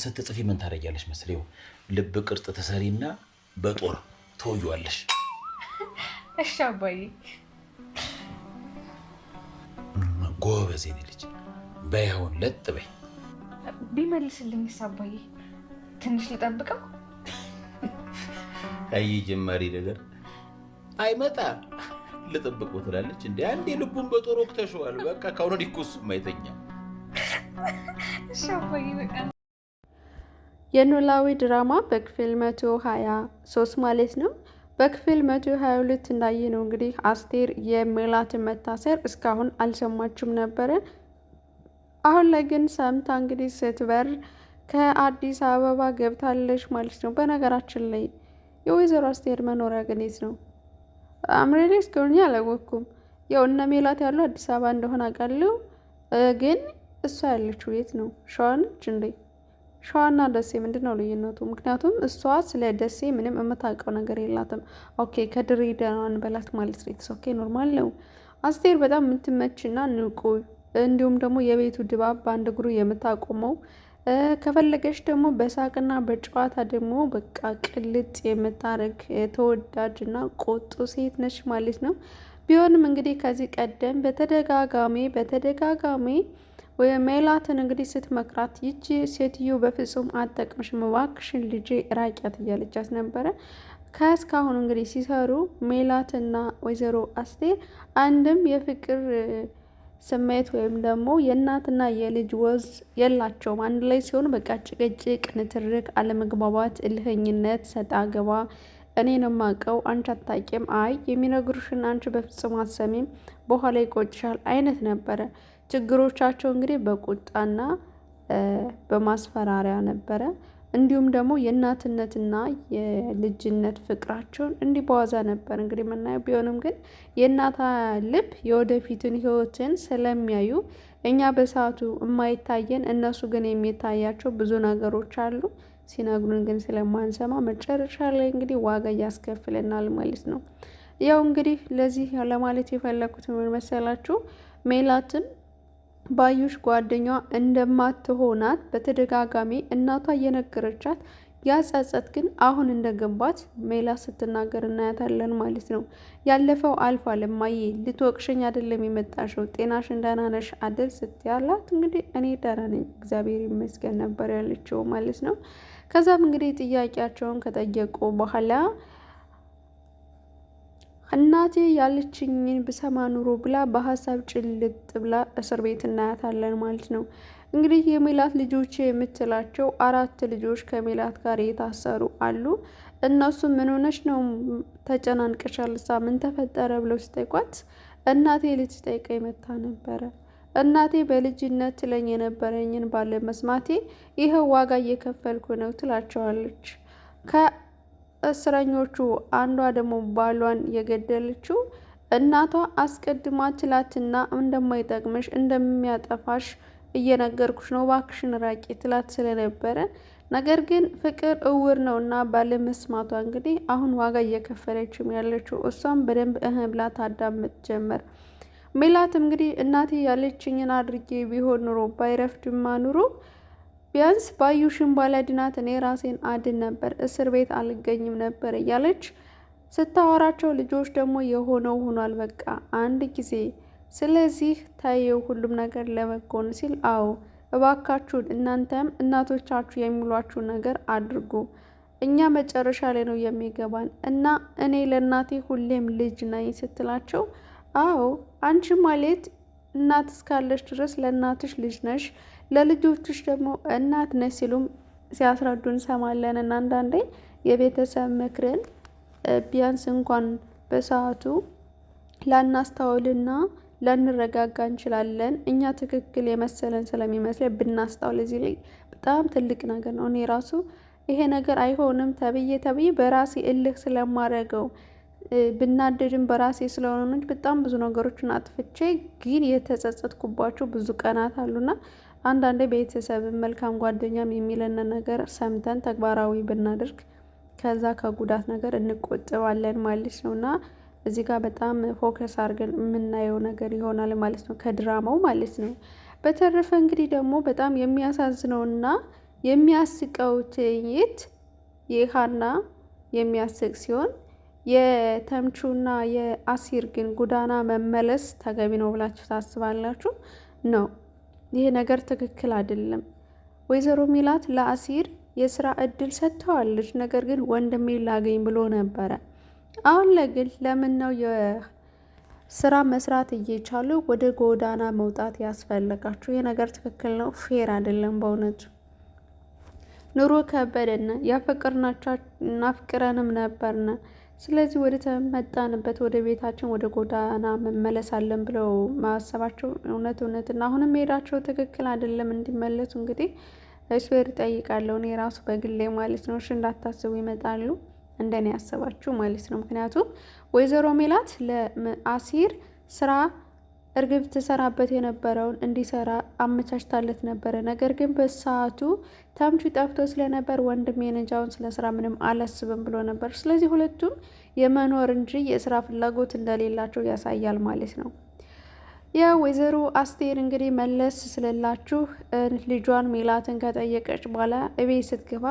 ስትጽፊ ምን ታደርጊያለሽ መሰለኝ? ልብ ቅርጽ ተሰሪና በጦር ተወዩዋለሽ። እሺ አባዬ። ጎበዝ የኔ ልጅ። በይሁን ለጥ በይ። ቢመልስልኝስ አባዬ? ትንሽ ልጠብቀው። አይ ጀማሪ ነገር አይመጣ ልጠብቀው ትላለች እንዴ? አንዴ ልቡን በጦር ወቅተሽዋል። በቃ ካሁን ወዲህ እኮ እሱም አይተኛም። እሺ አባዬ በቃ። የኖላዊ ድራማ በክፍል 123 ማለት ነው። በክፍል 122 እንዳየነው እንግዲህ አስቴር የሜላትን መታሰር እስካሁን አልሰማችም ነበረ። አሁን ላይ ግን ሰምታ እንግዲህ ስትበር ከአዲስ አበባ ገብታለች ማለት ነው። በነገራችን ላይ የወይዘሮ አስቴር መኖሪያ ግን የት ነው? አምሬሌ እስከሆነ አላወቅኩም። ያው እነ ሜላት ያሉ አዲስ አበባ እንደሆነ አውቃለሁ። ግን እሷ ያለችው የት ነው? ሸዋ ነች እንዴ? ሸዋና ደሴ ምንድን ነው ልዩነቱ? ምክንያቱም እሷ ስለ ደሴ ምንም የምታውቀው ነገር የላትም። ኦኬ ከድሬዳዋ እንበላት ማለት ነው። ኦኬ ኖርማል ነው። አስቴር በጣም የምትመችና ንቁ፣ እንዲሁም ደግሞ የቤቱ ድባብ በአንድ እግሩ የምታቆመው፣ ከፈለገች ደግሞ በሳቅና በጨዋታ ደግሞ በቃ ቅልጥ የምታረግ ተወዳጅና ቆጡ ሴት ነች ማለት ነው። ቢሆንም እንግዲህ ከዚህ ቀደም በተደጋጋሚ ሜላትን እንግዲህ ስትመክራት ይቺ ሴትዮ በፍጹም አትጠቅምሽም፣ እባክሽን ልጄ ራቂያት እያለቻት ነበረ። ከእስካሁን እንግዲህ ሲሰሩ ሜላትና ወይዘሮ አስቴር አንድም የፍቅር ስሜት ወይም ደግሞ የእናትና የልጅ ወዝ የላቸውም። አንድ ላይ ሲሆኑ በቃ ጭቅጭቅ፣ ንትርክ፣ አለመግባባት፣ እልህኝነት፣ ሰጣ ገባ፣ እኔን የማውቀው አንቺ አታውቂም፣ አይ የሚነግሩሽን አንቺ በፍጹም አትሰሚም፣ በኋላ ይቆጭሻል አይነት ነበረ። ችግሮቻቸው እንግዲህ በቁጣና በማስፈራሪያ ነበረ። እንዲሁም ደግሞ የእናትነትና የልጅነት ፍቅራቸውን እንዲህ በዋዛ ነበር እንግዲህ የምናየው። ቢሆንም ግን የእናታ ልብ የወደፊትን ህይወትን ስለሚያዩ እኛ በሰዓቱ የማይታየን እነሱ ግን የሚታያቸው ብዙ ነገሮች አሉ። ሲነግሩን ግን ስለማንሰማ መጨረሻ ላይ እንግዲህ ዋጋ እያስከፍለናል ማለት ነው። ያው እንግዲህ ለዚህ ለማለት የፈለኩት ምን መሰላችሁ? ሜላትን ባዩሽ ጓደኛዋ እንደማትሆናት በተደጋጋሚ እናቷ እየነገረቻት ያጸጸት ግን አሁን እንደገባት ሜላት ስትናገር እናያታለን ማለት ነው። ያለፈው አልፏል እማዬ፣ ልትወቅሽኝ አይደለም የመጣሽው፣ ጤናሽን ደህና ነሽ አይደል ስትያላት እንግዲህ እኔ ደህና ነኝ እግዚአብሔር ይመስገን ነበር ያለችው ማለት ነው። ከዛም እንግዲህ ጥያቄያቸውን ከጠየቁ በኋላ እናቴ ያለችኝን ብሰማ ኑሮ ብላ በሀሳብ ጭልጥ ብላ እስር ቤት እናያታለን ማለት ነው። እንግዲህ የሜላት ልጆች የምትላቸው 4 ልጆች ከሜላት ጋር የታሰሩ አሉ። እነሱ ምን ሆነች ነው ተጨናንቀሻል፣ ምን ተፈጠረ ብለው ሲጠይቋት እናቴ ልትጠይቀኝ መታ ነበረ። እናቴ በልጅነት ትለኝ የነበረኝን ባለ መስማቴ ይኸው ዋጋ እየከፈልኩ ነው ትላቸዋለች። እስረኞቹ አንዷ ደግሞ ባሏን የገደለችው እናቷ አስቀድማ ትላትና እንደማይጠቅምሽ እንደሚያጠፋሽ እየነገርኩሽ ነው እባክሽን ራቂ ትላት ስለነበረ፣ ነገር ግን ፍቅር እውር ነው እና ባለመስማቷ እንግዲህ አሁን ዋጋ እየከፈለችም ያለችው እሷም በደንብ ብላ ታዳምጥ ጀመር። ሜላትም እንግዲህ እናቴ ያለችኝን አድርጌ ቢሆን ኑሮ ባይረፍድማ ኑሮ ቢያንስ ባዩሽን ባላድናት እኔ ራሴን አድን ነበር፣ እስር ቤት አልገኝም ነበር እያለች ስታወራቸው፣ ልጆች ደግሞ የሆነው ሆኗል በቃ አንድ ጊዜ፣ ስለዚህ ታየው ሁሉም ነገር ለበጎን ሲል፣ አዎ እባካችሁን እናንተም እናቶቻችሁ የሚሏችሁ ነገር አድርጉ፣ እኛ መጨረሻ ላይ ነው የሚገባን እና እኔ ለእናቴ ሁሌም ልጅ ነኝ ስትላቸው፣ አዎ አንቺ ማለት እናት እስካለች ድረስ ለእናትሽ ልጅ ነሽ፣ ለልጆችሽ ደግሞ እናት ነሽ ሲሉም ሲያስረዱ እንሰማለን። እና አንዳንዴ የቤተሰብ ምክርን ቢያንስ እንኳን በሰዓቱ ላናስተውልና ላንረጋጋ እንችላለን። እኛ ትክክል የመሰለን ስለሚመስለን ብናስተውል እዚህ ላይ በጣም ትልቅ ነገር ነው። እኔ ራሱ ይሄ ነገር አይሆንም ተብዬ በራሴ እልህ ስለማረገው ብናደድም በራሴ ስለሆነ በጣም ብዙ ነገሮችን አጥፍቼ ግን የተጸጸትኩባቸው ብዙ ቀናት አሉና አንዳንዴ ቤተሰብም መልካም ጓደኛም የሚለን ነገር ሰምተን ተግባራዊ ብናደርግ ከዛ ከጉዳት ነገር እንቆጥባለን ማለት ነውና እዚህ ጋር በጣም ፎከስ አድርገን የምናየው ነገር ይሆናል ማለት ነው ከድራማው ማለት ነው። በተረፈ እንግዲህ ደግሞ በጣም የሚያሳዝነውና የሚያስቀው ትዕይንት የሀና የሚያስቅ ሲሆን የተምቹና የአሲር ግን ጎዳና መመለስ ተገቢ ነው ብላችሁ ታስባላችሁ? ነው። ይሄ ነገር ትክክል አይደለም። ወይዘሮ ሜላት ለአሲር የስራ እድል ሰጥተዋለች። ነገር ግን ወንድሜ ላገኝ ብሎ ነበረ። አሁን ላይ ግን ለምን ነው የስራ መስራት እየቻሉ ወደ ጎዳና መውጣት ያስፈለጋችሁ? ይሄ ነገር ትክክል ነው፣ ፌር አይደለም በእውነቱ። ኑሮ ከበደን፣ ያፈቅርናቸው ናፍቅረንም ነበርነ። ስለዚህ ወደ ተመጣንበት ወደ ቤታችን ወደ ጎዳና መመለስ አለን ብለው ማሰባቸው እውነትና አሁንም መሄዳቸው ትክክል አይደለም። እንዲመለሱ እንግዲህ ስፔር ጠይቃለሁ እኔ ራሱ በግሌ ማለት ነው። እሺ እንዳታስቡ ይመጣሉ እንደኔ ያሰባችሁ ማለት ነው። ምክንያቱም ወይዘሮ ሜላት ለአሲር ስራ እርግብ ትሰራበት የነበረውን እንዲሰራ አመቻችታለት ነበረ። ነገር ግን በሰዓቱ ተምቹ ጠፍቶ ስለነበር ወንድሜ ነጃውን ስለ ስራ ምንም አላስብም ብሎ ነበር። ስለዚህ ሁለቱም የመኖር እንጂ የስራ ፍላጎት እንደሌላቸው ያሳያል ማለት ነው። የወይዘሮ አስቴር እንግዲህ መለስ ስለላችሁ ልጇን ሜላትን ከጠየቀች በኋላ እቤት ስትገባ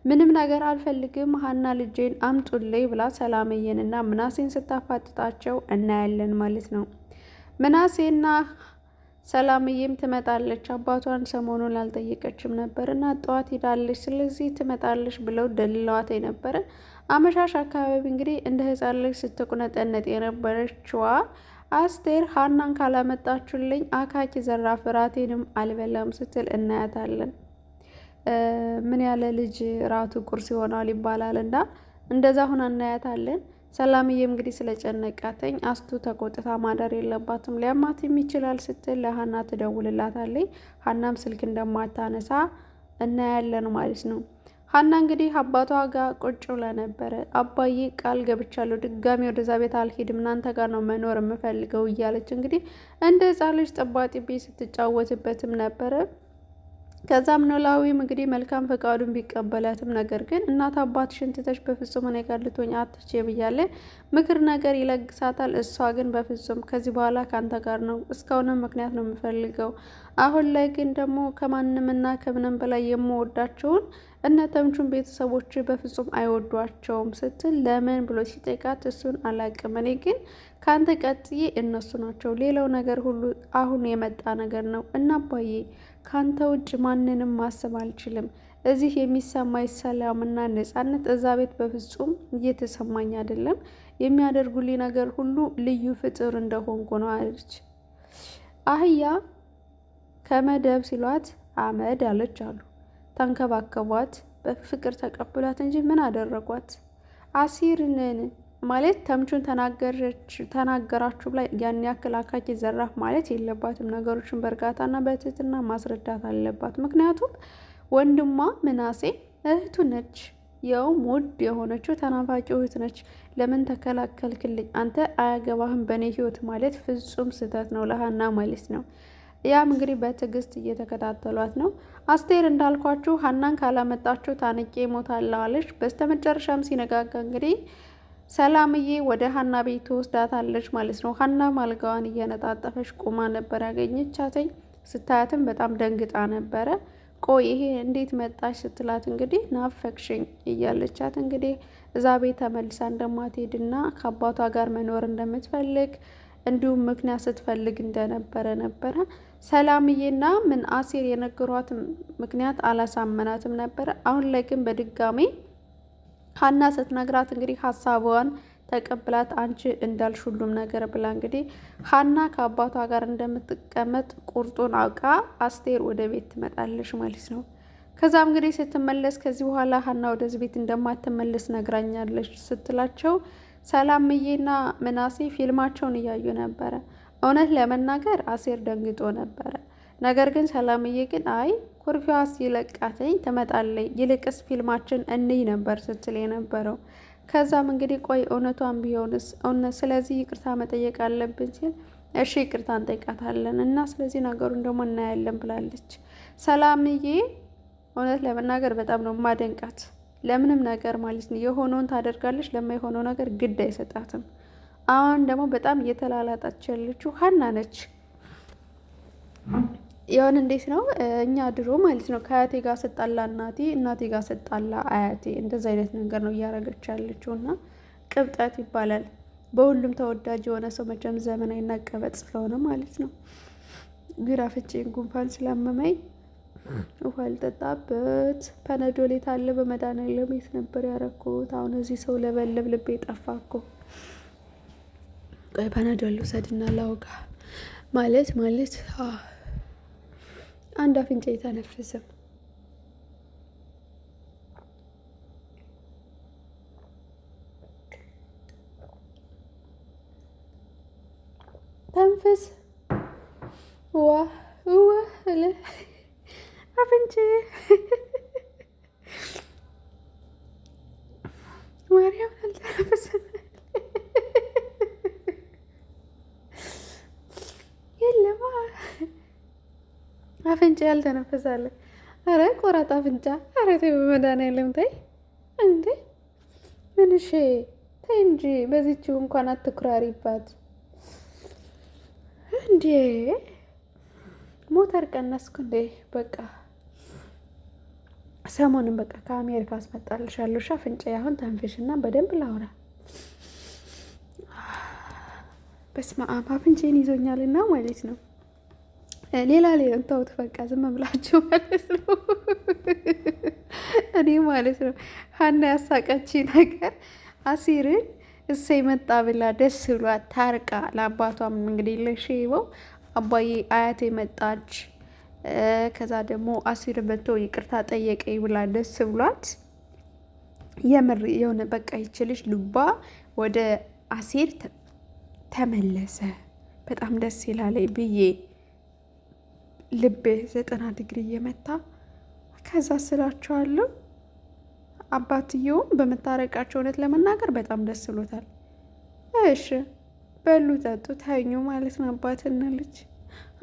ምንም ነገር አልፈልግም ሀና ልጄን አምጡልኝ ብላ ሰላምዬንና ምናሴን ስታፋጥጣቸው እናያለን ማለት ነው። ምናሴና ሰላምዬም ትመጣለች። አባቷን ሰሞኑን አልጠየቀችም ነበር እና ጠዋት ሄዳለች፣ ስለዚህ ትመጣለች ብለው ደልለዋት ነበረ። አመሻሽ አካባቢ እንግዲህ እንደ ህፃን ልጅ ስትቁነጠነጥ የነበረችዋ አስቴር ሀናን ካላመጣችሁልኝ አካኪ ዘራፍ ራቴንም አልበላም ስትል እናያታለን። ምን ያለ ልጅ ራቱ ቁርስ ይሆናል ይባላል እና እንደዛ ሁና እናያታለን። ሰላምዬም እንግዲህ ስለጨነቃተኝ አስቱ ተቆጥታ ማደር የለባትም ሊያማትም ይችላል ስትል ለሀና ትደውልላታለች። ሀናም ስልክ እንደማታነሳ እናያለን ማለት ነው። ሀና እንግዲህ አባቷ ጋር ቁጭ ብላ ነበረ። አባዬ ቃል ገብቻለሁ ድጋሚ ወደዛ ቤት አልሄድም እናንተ ጋር ነው መኖር የምፈልገው እያለች እንግዲህ እንደ ህፃን ልጅ ጥባጥቤ ስትጫወትበትም ነበረ። ከዛም ኖላዊም እንግዲህ መልካም ፈቃዱን ቢቀበላትም ነገር ግን እናት አባትሽን ትተሽ በፍጹም እኔ ጋር ልትሆኝ አትችይም እያለ ምክር ነገር ይለግሳታል። እሷ ግን በፍጹም ከዚህ በኋላ ካንተ ጋር ነው እስካሁንም ምክንያት ነው የምፈልገው። አሁን ላይ ግን ደግሞ ከማንምና ከምንም በላይ የምወዳቸውን እነ ተምቹን ቤተሰቦች በፍጹም አይወዷቸውም ስትል ለምን ብሎ ሲጠይቃት እሱን አላቅም፣ እኔ ግን ካንተ ቀጥዬ እነሱ ናቸው፣ ሌላው ነገር ሁሉ አሁን የመጣ ነገር ነው እና አባዬ ካንተ ውጭ ማንንም ማሰብ አልችልም። እዚህ የሚሰማኝ ሰላምና ነጻነት እዛ ቤት በፍጹም እየተሰማኝ አይደለም። የሚያደርጉልኝ ነገር ሁሉ ልዩ ፍጡር እንደሆንኩ ነው አለች። አህያ ከመደብ ሲሏት አመድ አለች አሉ። ተንከባከቧት፣ በፍቅር ተቀብሏት እንጂ ምን አደረጓት? አሲርን ማለት ተምቹን ተናገራችሁ ላይ ያን ያክል አካኪ ዘራፍ ማለት የለባትም። ነገሮችን በእርጋታና በትህትና ማስረዳት አለባት። ምክንያቱም ወንድሟ ምናሴ እህቱ ነች፣ ያውም ውድ የሆነችው ተናፋቂ እህት ነች። ለምን ተከላከልክልኝ? አንተ አያገባህም በእኔ ህይወት ማለት ፍጹም ስህተት ነው ለሀና ማለት ነው። ያም እንግዲህ በትዕግስት እየተከታተሏት ነው። አስቴር እንዳልኳችሁ ሀናን ካላመጣችሁ ታንቄ ሞታለሁ አለች። በስተመጨረሻም ሲነጋጋ እንግዲህ ሰላምዬ ወደ ሀና ቤት ትወስዳታለች ማለት ነው። ሀና አልጋዋን እየነጣጠፈች ቁማ ነበር ያገኘቻትኝ። ስታያትም በጣም ደንግጣ ነበረ። ቆይ ይሄ እንዴት መጣች ስትላት እንግዲህ ናፈቅሽኝ እያለቻት እንግዲህ እዛ ቤት ተመልሳ እንደማትሄድና ከአባቷ ጋር መኖር እንደምትፈልግ እንዲሁም ምክንያት ስትፈልግ ነበረ። ሰላምዬና ምን አሲር የነገሯት ምክንያት አላሳመናትም ነበረ። አሁን ላይ ግን በድጋሚ ሀና ስትነግራት እንግዲህ ሀሳቧን ተቀብላት አንቺ እንዳልሽ ሁሉም ነገር ብላ እንግዲህ ሀና ከአባቷ ጋር እንደምትቀመጥ ቁርጡን አውቃ አስቴር ወደ ቤት ትመጣለች ማለት ነው። ከዛም እንግዲህ ስትመለስ ከዚህ በኋላ ሀና ወደዚህ ቤት እንደማትመለስ ነግራኛለች ስትላቸው ሰላምዬና ምናሴ ፊልማቸውን እያዩ ነበረ። እውነት ለመናገር አሴር ደንግጦ ነበረ። ነገር ግን ሰላምዬ ግን አይ ኩርፊዋ ሲለቃተኝ ትመጣለች፣ ይልቅስ ፊልማችን እንይ ነበር ስትል የነበረው። ከዛም እንግዲህ ቆይ እውነቷን ቢሆንስ እውነት፣ ስለዚህ ይቅርታ መጠየቅ አለብን ሲል እሺ ይቅርታ እንጠይቃታለን እና ስለዚህ ነገሩን ደግሞ እናያለን ብላለች። ሰላምዬ እውነት ለመናገር በጣም ነው ማደንቃት። ለምንም ነገር ማለት ነው የሆነውን ታደርጋለች፣ ለማይሆነው ነገር ግድ አይሰጣትም። አሁን ደግሞ በጣም እየተላላጣች ያለችው ሀና ነች። የሆነ እንዴት ነው እኛ ድሮ ማለት ነው ከአያቴ ጋር ስጣላ እናቴ ጋር ስጣላ አያቴ እንደዛ አይነት ነገር ነው እያደረገች ያለችው። እና ቅብጠት ይባላል። በሁሉም ተወዳጅ የሆነ ሰው መቼም ዘመናዊና ቀበጥ ስለሆነ ማለት ነው። ግን አፍንጫዬን ጉንፋን ስላመመኝ ውሃ ልጠጣበት ፓናዶል የት አለ? በመድኃኒዓለም የት ነበር ያደረኩት? አሁን እዚህ ሰው ለበለብ ልቤ ጠፋ እኮ። ቆይ ፓናዶል ልውሰድና ላውጋ ማለት አንድ አፍንጫ የተነፍስም ተንፍስ ዋ አለ አፍንጫ ማርያም አልተነፈሰም። የለማ አፍንጫ ያልተነፈሳለ። አረ ቆራጥ አፍንጫ። አረ ተይ በመድኃኒዓለም ተይ እንዴ! ምንሽ ተይ እንጂ በዚችው እንኳን አትኩራሪባት እንዴ! ሞተር ቀነስኩ እንዴ? በቃ ሰሞኑን በቃ ከአሜሪካ አስመጣልሻለሁ። አፍንጫ አሁን ተንፍሽና በደንብ ላውራ። በስመ አብ አፍንጫዬን ይዞኛልና ማለት ነው። ሌላ እንተውት በቃ ዝም ብላችሁ ማለት ነው። እኔ ማለት ነው ሀና ያሳቀች ነገር አሲርን እሰይ መጣ ብላ ደስ ብሏት ታርቃ ለአባቷም እንግዲህ ለሽበው አባዬ አያቴ መጣች፣ ከዛ ደግሞ አሲር መጥቶ ይቅርታ ጠየቀኝ ብላ ደስ ብሏት የምር የሆነ በቃ ይችልሽ ልባ ወደ አሲር ተመለሰ። በጣም ደስ ይላል ብዬ ልቤ 90 ዲግሪ እየመታ ከዛ ስላቸዋለሁ። አባትየውም በመታረቃቸው እውነት ለመናገር በጣም ደስ ብሎታል። እሺ በሉ ጠጡ ታኙ ማለት ነው። አባትና ልጅ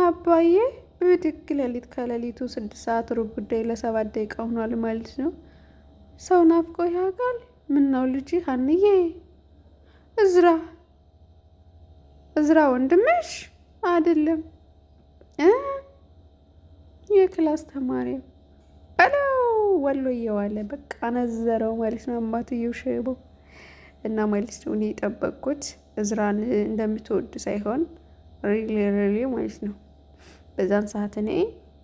አባዬ ብድግ ሌሊት ከሌሊቱ 6 ሰዓት ሩብ ጉዳይ ለ7 ደቂቃ ሆኗል ማለት ነው። ሰው ናፍቆ ያውቃል? ምን ነው ልጅ ሀንዬ? እዝራ ወንድምሽ አይደለም የክላስ ተማሪ በለው ወሎ እየዋለ በቃ ነዘረው ማለት ነው። አባትየው ሸቦ እና ማለት ነው። እኔ የጠበቅኩት እዝራን እንደምትወድ ሳይሆን ሪሊ ማለት ነው። በዛን ሰዓት እኔ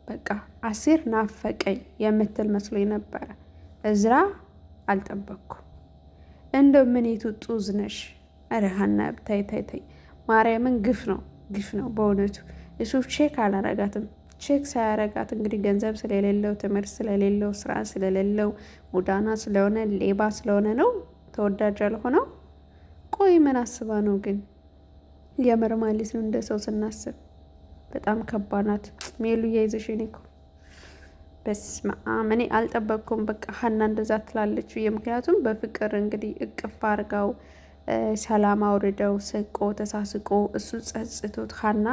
በቃ አሲር ናፈቀኝ የምትል መስሎኝ ነበረ። እዝራ አልጠበቅኩ። እንደው ምኔቱ ጡዝ ነሽ? ኧረ ሀና ታይ ማርያምን ግፍ ነው በእውነቱ። እሱ ቼክ አላረጋትም። ቼክ ሳያረጋት እንግዲህ ገንዘብ ስለሌለው ትምህርት ስለሌለው ስራ ስለሌለው ሙዳና ስለሆነ ሌባ ስለሆነ ነው ተወዳጅ ያልሆነው። ቆይ ምን አስባ ነው ግን? የምር ማለት ነው እንደ ሰው ስናስብ በጣም ከባድ ናት። ሜሉ እያይዘሽ እኮ በስመ አብ እኔ አልጠበቅኩም። በቃ ሀና እንደዛ ትላለች። ምክንያቱም በፍቅር እንግዲህ እቅፍ አርጋው ሰላም አውርደው ስቆ ተሳስቆ እሱ ጸጽቶት ሀና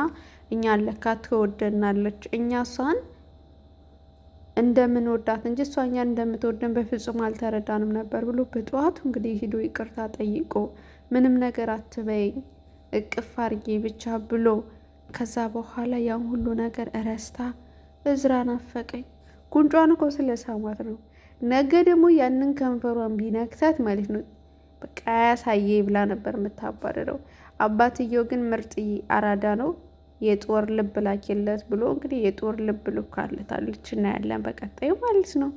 እኛን ለካ ትወደናለች፣ እኛ እሷን እንደምንወዳት እንጂ እሷ እኛን እንደምትወደን በፍጹም አልተረዳንም ነበር ብሎ በጠዋቱ እንግዲህ ሂዶ ይቅርታ ጠይቆ ምንም ነገር አትበይኝ እቅፍ አርጌ ብቻ ብሎ ከዛ በኋላ ያን ሁሉ ነገር እረስታ እዝራ ናፈቀኝ ጉንጯን እኮ ስለሳማት ነው። ነገ ደግሞ ያንን ከንፈሯን ቢነክታት ማለት ነው በቃ ያሳየ ብላ ነበር የምታባረረው። አባትየው ግን ምርጥ አራዳ ነው። የጦር ልብ ላኪለት ብሎ እንግዲህ የጦር ልብ ልካለታለች እና ያለን በቀጣዩ ማለት ነው።